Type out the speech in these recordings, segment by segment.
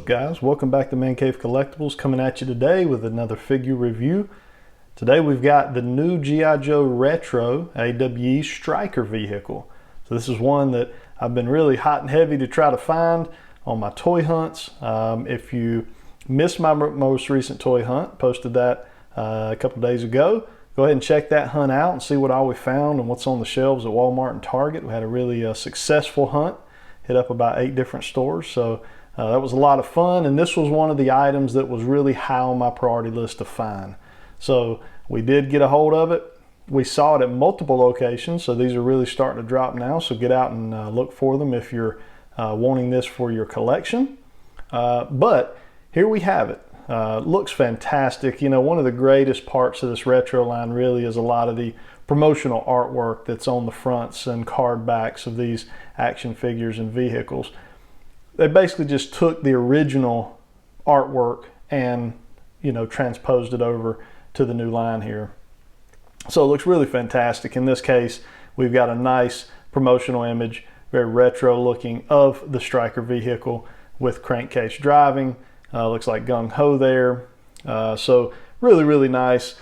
guys? Welcome back to Man Cave Collectibles, coming at you today with another figure review. Today we've got the new G.I. Joe Retro A.W.E. Striker vehicle. So this is one that I've been really hot and heavy to try to find on my toy hunts. If you missed my most recent toy hunt, posted that a couple days ago, go ahead and check that hunt out and see what all we found and what's on the shelves at Walmart and Target. We had a really successful hunt, hit up about 8 different stores, so that was a lot of fun, and this was one of the items that was really high on my priority list to find. So we did get a hold of it. We saw it at multiple locations, so these are really starting to drop now, so get out and look for them if you're wanting this for your collection. But here we have it. Looks fantastic. You know, one of the greatest parts of this retro line really is a lot of the promotional artwork that's on the fronts and card backs of these action figures and vehicles. They basically just took the original artwork and, you know, transposed it over to the new line here. So it looks really fantastic. In this case, we've got a nice promotional image, very retro looking, of the Striker vehicle with crankcase driving. Looks like gung-ho there. So really nice.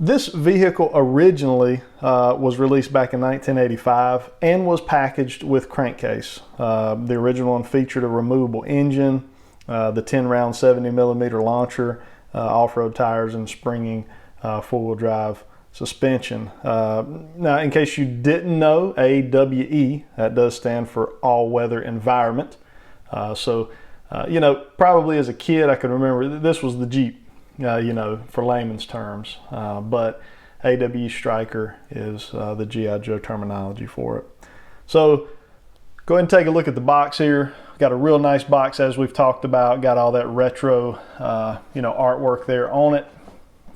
This vehicle originally was released back in 1985 and was packaged with crankcase. The original one featured a removable engine, the 10-round 70mm launcher, off-road tires, and springing four-wheel drive suspension. Now, in case you didn't know, A.W.E, that does stand for all-weather environment. You know, probably as a kid I can remember this was the Jeep. You know, for layman's terms, but A.W.E. Striker is the G.I. Joe terminology for it. So go ahead and take a look at the box here. Got a real nice box, as we've talked about. Got all that retro, you know, artwork there on it.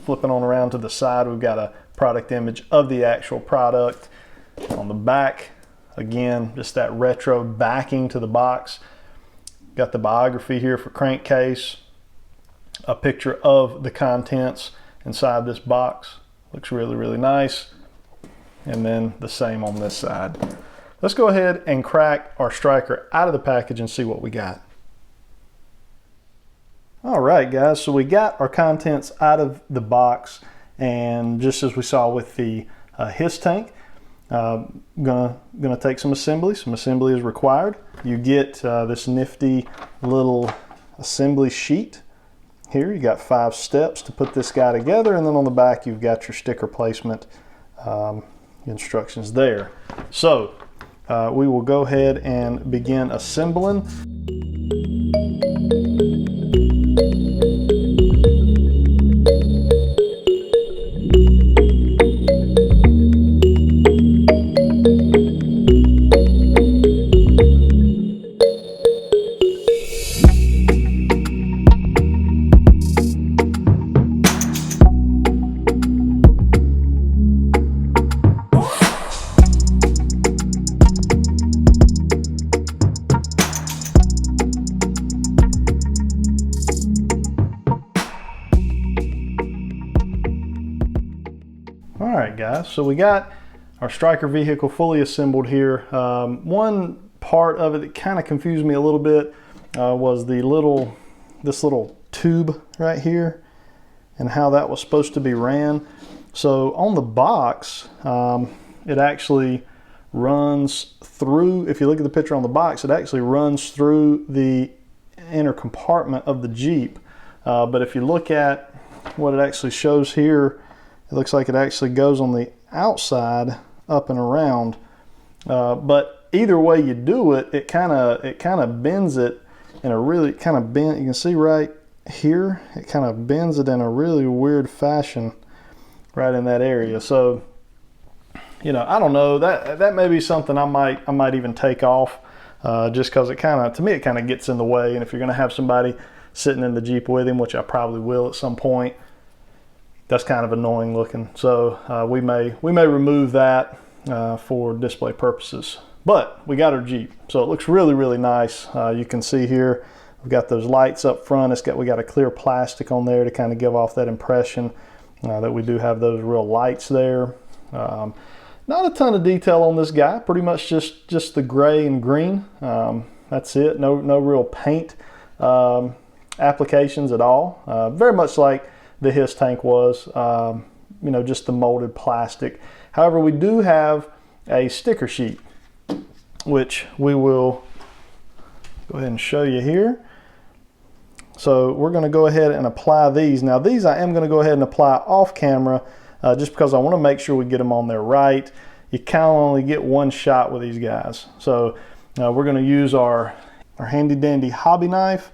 Flipping on around to the side, we've got a product image of the actual product. On the back, again, just that retro backing to the box. Got the biography here for Crankcase. A picture of the contents inside this box. Looks really nice. And then the same on this side. Let's go ahead and crack our Striker out of the package and see what we got. All right, guys, so we got our contents out of the box, and just as we saw with the his tank, gonna take some assembly. Some assembly is required. You get this nifty little assembly sheet. Here you got 5 steps to put this guy together, and then on the back you've got your sticker placement instructions there. So we will go ahead and begin assembling. Alright guys, so we got our Striker vehicle fully assembled here. One part of it that kind of confused me a little bit was this little tube right here and how that was supposed to be ran. So on the box, it actually runs through, if you look at the picture on the box, it actually runs through the inner compartment of the Jeep. But if you look at what it actually shows here, it looks like it actually goes on the outside up and around. But either way you do it, it kind of bends it in a really you can see right here, it kind of bends it in a really weird fashion right in that area. So, you know, I don't know, that may be something I might even take off, just because it to me it kind of gets in the way. And if you're going to have somebody sitting in the Jeep with him, which I probably will at some point, that's kind of annoying looking. So we may remove that for display purposes. But we got our Jeep, so it looks really nice. You can see here we've got those lights up front. We got a clear plastic on there to kind of give off that impression that we do have those real lights there. Not a ton of detail on this guy. Pretty much just the gray and green. That's it. No real paint applications at all. Very much like the His tank was, you know, just the molded plastic. However, we do have a sticker sheet, which we will go ahead and show you here. So we're going to go ahead and apply these. Now these I am going to go ahead and apply off camera just because I want to make sure we get them on there right. You kind of only get one shot with these guys. So we're going to use our handy dandy hobby knife,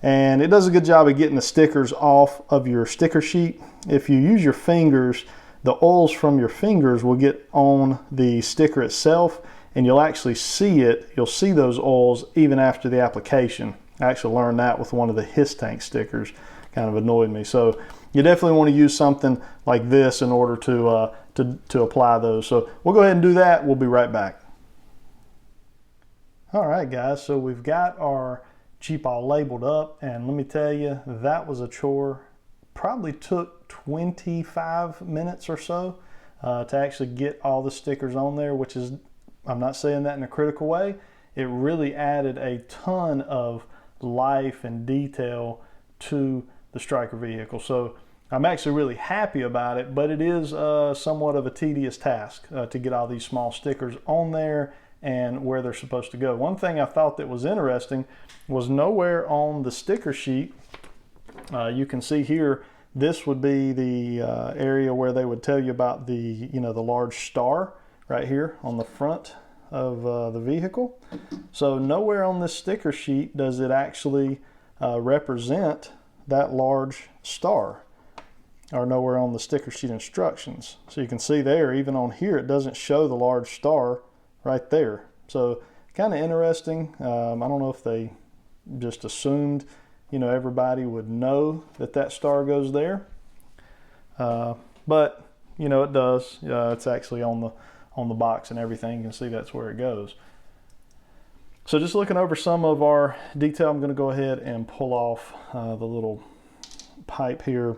and it does a good job of getting the stickers off of your sticker sheet. If you use your fingers, the oils from your fingers will get on the sticker itself, and you'll actually see it. You'll see those oils even after the application. I actually learned that with one of the His tank stickers. Kind of annoyed me. So you definitely want to use something like this in order to apply those. So we'll go ahead and do that. We'll be right back. All right, guys. So we've got our Jeep all labeled up, and let me tell you, that was a chore. Probably took 25 minutes or so to actually get all the stickers on there, which is, I'm not saying that in a critical way. It really added a ton of life and detail to the Striker vehicle. So I'm actually really happy about it, but it is somewhat of a tedious task to get all these small stickers on there and where they're supposed to go. One thing I thought that was interesting was nowhere on the sticker sheet, you can see here, this would be the area where they would tell you about the, you know, the large star right here on the front of the vehicle. So nowhere on this sticker sheet does it actually represent that large star, or nowhere on the sticker sheet instructions. So you can see there, even on here, it doesn't show the large star right there. So kind of interesting. I don't know if they just assumed, you know, everybody would know that that star goes there, but you know, it does. It's actually on the box and everything. You can see that's where it goes. So just looking over some of our detail, I'm going to go ahead and pull off the little pipe here,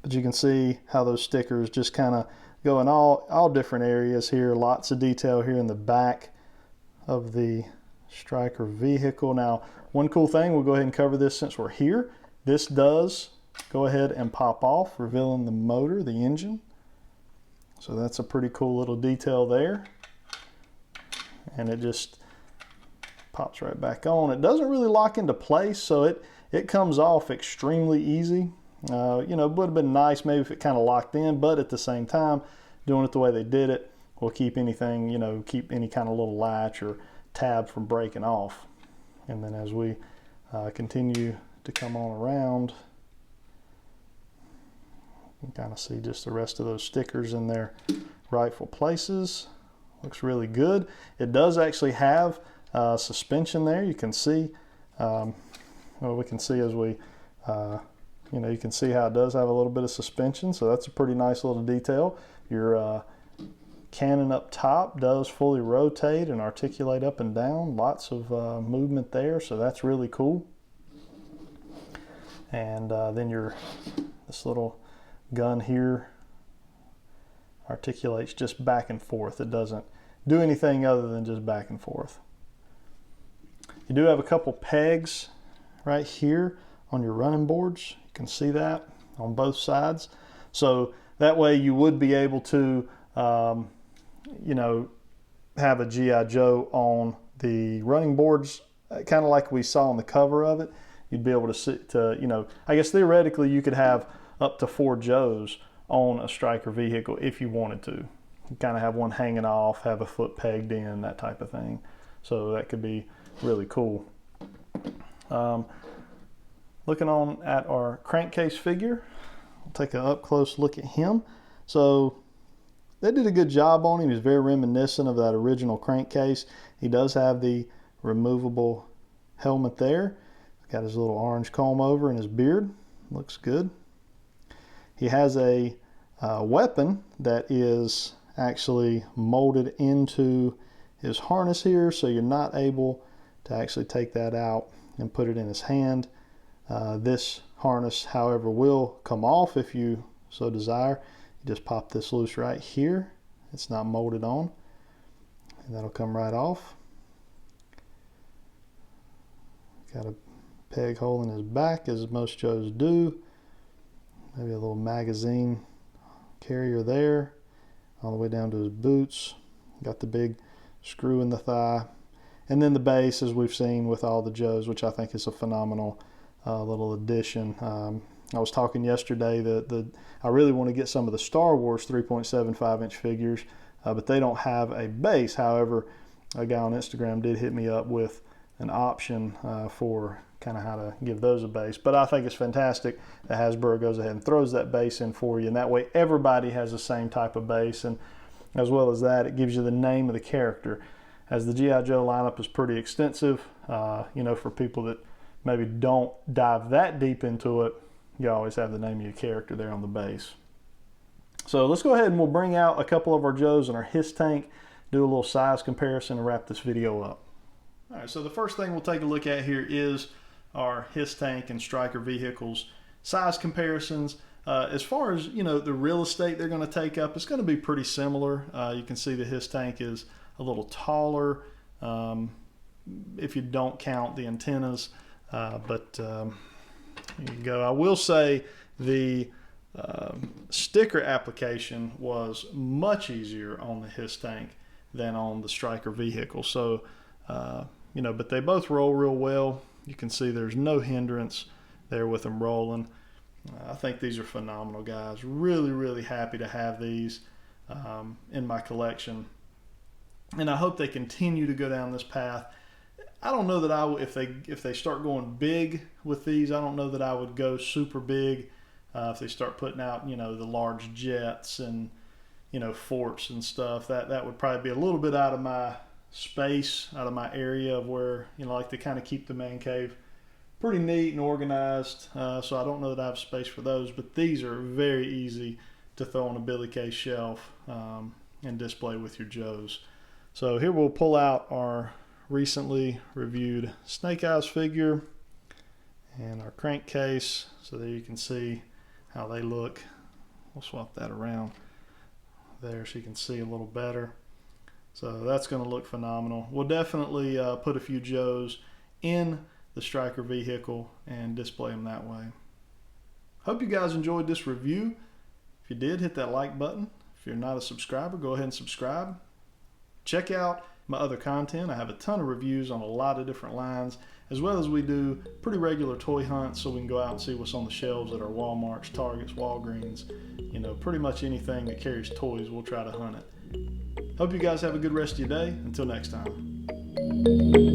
but you can see how those stickers just kind of go in all different areas here. Lots of detail here in the back of the Striker vehicle. Now, one cool thing, we'll go ahead and cover this since we're here. This does go ahead and pop off, revealing the motor, the engine. So that's a pretty cool little detail there. And it just pops right back on. It doesn't really lock into place, so it comes off extremely easy. You know, it would have been nice maybe if it kind of locked in, but at the same time, doing it the way they did it will keep anything, you know, keep any kind of little latch or tab from breaking off. And then as we continue to come on around, you can kind of see just the rest of those stickers in their rightful places. Looks really good. It does actually have suspension there. You can see, well, we can see as we, you know, you can see how it does have a little bit of suspension. So that's a pretty nice little detail. Your cannon up top does fully rotate and articulate up and down. Lots of movement there, so that's really cool. And then this little gun here articulates just back and forth. It doesn't do anything other than just back and forth. You do have a couple pegs right here on your running boards. You can see that on both sides. So that way you would be able to you know, have a G.I. Joe on the running boards, kind of like we saw on the cover of it. You'd be able to see, you know, I guess theoretically you could have up to 4 Joes on a Striker vehicle if you wanted to. You kind of have one hanging off, have a foot pegged in, that type of thing. So that could be really cool. Looking on at our Crankcase figure, we'll take an up close look at him. So they did a good job on him. He's very reminiscent of that original Crankcase. He does have the removable helmet there. Got his little orange comb over and his beard. Looks good. He has a weapon that is actually molded into his harness here, so you're not able to actually take that out and put it in his hand. This harness, however, will come off if you so desire. You just pop this loose right here. It's not molded on, and that'll come right off. Got a peg hole in his back, as most Joes do. Maybe a little magazine carrier there, all the way down to his boots. Got the big screw in the thigh. And then the base, as we've seen with all the Joes, which I think is a phenomenal little addition. I was talking yesterday that I really want to get some of the Star Wars 3.75-inch figures, but they don't have a base. However, a guy on Instagram did hit me up with an option for kind of how to give those a base. But I think it's fantastic that Hasbro goes ahead and throws that base in for you, and that way everybody has the same type of base. And as well as that, it gives you the name of the character. As the G.I. Joe lineup is pretty extensive, you know, for people that maybe don't dive that deep into it, you always have the name of your character there on the base. So let's go ahead and we'll bring out a couple of our Joes in our HISS tank, do a little size comparison, and wrap this video up. All right, so the first thing we'll take a look at here is our HISS tank and Striker vehicles size comparisons. As far as, you know, the real estate they're going to take up, it's going to be pretty similar. You can see the HISS tank is a little taller if you don't count the antennas, but there you go. I will say the sticker application was much easier on the HISS tank than on the Striker vehicle. So, you know, but they both roll real well. You can see there's no hindrance there with them rolling. I think these are phenomenal, guys. Really, really happy to have these in my collection. And I hope they continue to go down this path. I don't know that if they start going big with these, I don't know that I would go super big if they start putting out, you know, the large jets and, you know, forts and stuff. That would probably be a little bit out of my space, out of my area of where, you know, I like to kind of keep the man cave pretty neat and organized. So I don't know that I have space for those, but these are very easy to throw on a Billy Case shelf and display with your Joes. So here we'll pull out our recently reviewed Snake Eyes figure and our Crankcase. So there you can see how they look. We'll swap that around there so you can see a little better. So that's going to look phenomenal. We'll definitely put a few Joes in the Striker vehicle and display them that way. Hope you guys enjoyed this review. If you did, hit that like button. If you're not a subscriber, go ahead and subscribe. Check out my other content. I have a ton of reviews on a lot of different lines, as well as we do pretty regular toy hunts so we can go out and see what's on the shelves at our Walmarts, Targets, Walgreens. You know, pretty much anything that carries toys, we'll try to hunt it. Hope you guys have a good rest of your day. Until next time.